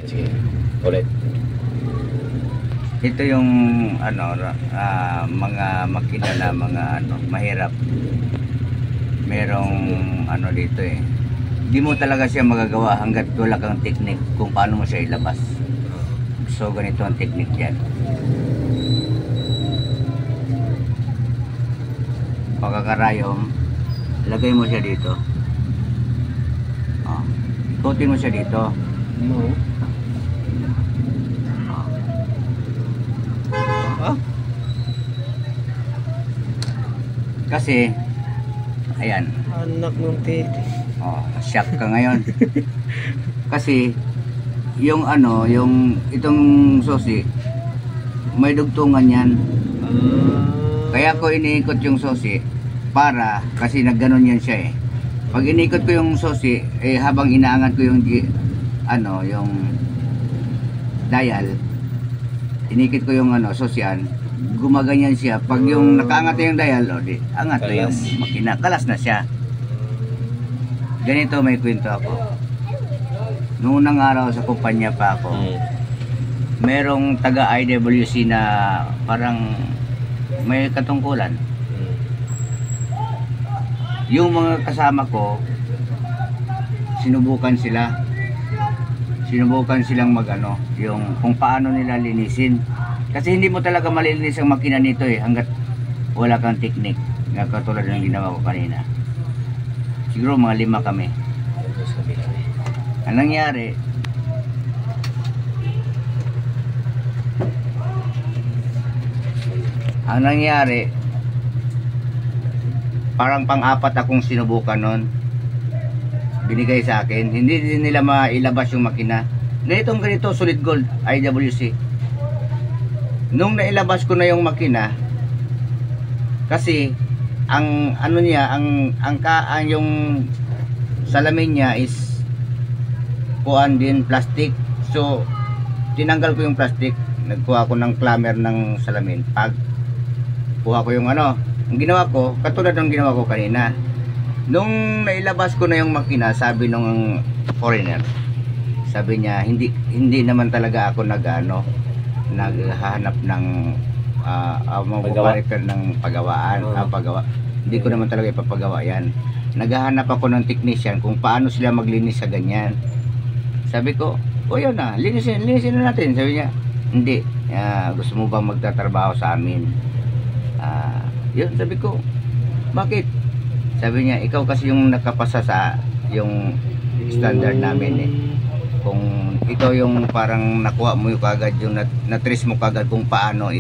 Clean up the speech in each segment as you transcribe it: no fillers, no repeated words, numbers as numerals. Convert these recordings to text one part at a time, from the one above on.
Sige, ulit. Ito yung mga makina na mga mahirap. Merong dito eh. Hindi mo talaga siya magagawa hanggat wala kang technique kung paano mo siya ilabas. So ganito ang technique yan. Pagkakarayom, lagay mo siya dito. Ikutin mo siya dito. No. Kasi ayan. Anak ng titi. Shock ka ngayon. Kasi yung itong susi may dugtungan yan. Kaya ko iniikot yung susi para kasi nagganon yan siya eh. Pag iniikot ko yung susi habang inaangat ko yung yung dial, inikit ko yung susian, gumaganyan siya. Pag yung nakaangat na yung dial, di angat na yung makina, kalas na siya. Ganito may kwento ako. Noong unang araw sa kumpanya pa ako, merong taga IWC na parang may katungkulan. Yung mga kasama ko, sinubukan silang yung kung paano nila linisin. Kasi hindi mo talaga malilinis ang makina nito eh, hanggat wala kang technique, nga katulad ng ginawa ko kanina. Siguro mga 5 kami. Ang nangyari, parang pang-4 akong sinubukan nun. Binigay sa akin, hindi din nila mailabas yung makina. Ganito, solid gold, IWC. Nung nailabas ko na yung makina, kasi ang yung salamin niya is kuan din plastic. So tinanggal ko yung plastic, nagkuha ko ng clammer ng salamin. Pag kuha ko yung ang ginawa ko, katulad ng ginawa ko kanina. Nung nailabas ko na yung makina, sabi nung foreigner, sabi niya, hindi naman talaga ako naghahanap ng repair ng paggawa. Hindi ko naman talaga ipapagawa yan. Naghahanap ako ng technician kung paano sila maglinis sa ganyan. Sabi ko, yun na, linisin na natin. Sabi niya, hindi, gusto mo bang magtatrabaho sa amin? Yun, sabi ko, bakit? Sabi niya, ikaw kasi yung nakapasa sa yung standard namin eh. Kung ikaw yung parang nakuha mo yung kagad, yung natrace mo kagad kung paano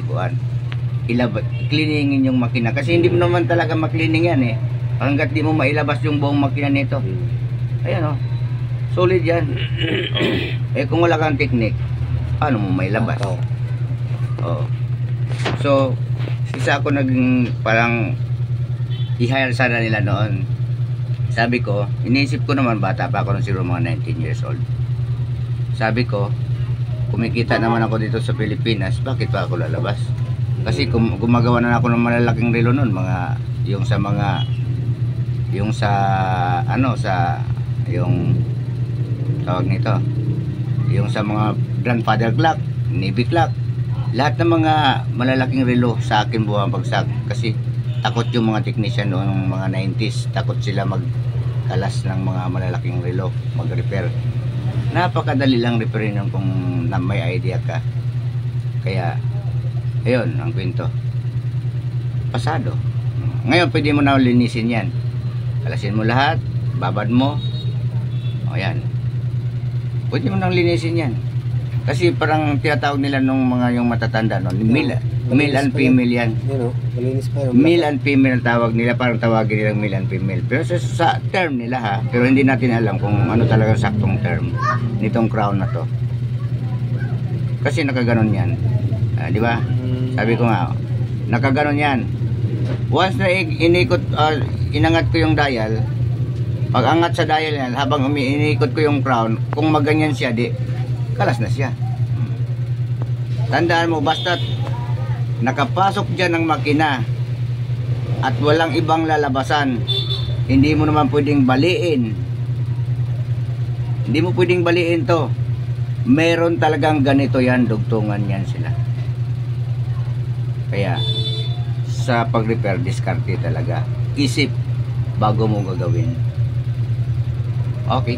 cleaningin yung makina. Kasi hindi mo naman talaga maklining yan eh, hanggat di mo mailabas yung buong makina nito. Ayan solid yan. Kung wala kang technique, paano mo mailabas? So isa ako naging parang i-hire sana nila noon. Sabi ko, iniisip ko naman, bata pa ako nung siguro mga 19 years old. Sabi ko, kumikita naman ako dito sa Pilipinas, bakit pa ako lalabas? Kasi gumagawa na ako ng malalaking relo noon, yung tawag nito, yung sa mga grandfather clock, navy clock, lahat ng mga malalaking relo sa akin bumabagsak. Kasi takot yung mga technician noong mga 90s, takot sila magkalas ng mga malalaking relo, mag-repair. Napakadali lang repairin yun kung may idea ka. Kaya ayun ang kwento, pasado. Ngayon pwede mo na linisin yan, kalasin mo lahat, babad mo, yan, pwede mo nang linisin yan. Kasi parang tinatawag nila nung mga yung matatanda noon, male and female yan. Male and female tawag nila, parang tawagin nilang male and female. Pero sa term nila pero hindi natin alam kung ano talaga saktong term nitong crown na to. Kasi nakaganon yan, di ba? Sabi ko nga, nakaganon yan. Once na inangat ko yung dial, pag angat sa dial yan, habang iniikot ko yung crown, kung maganyan siya, kalas na siya. Tandaan mo, basta nakapasok dyan ng makina at walang ibang lalabasan, hindi mo naman pwedeng baliin. Hindi mo pwedeng baliin to. Meron talagang ganito yan, dugtungan yan sila. Kaya sa pag-repair, diskarte talaga. Isip bago mo gagawin. Okay.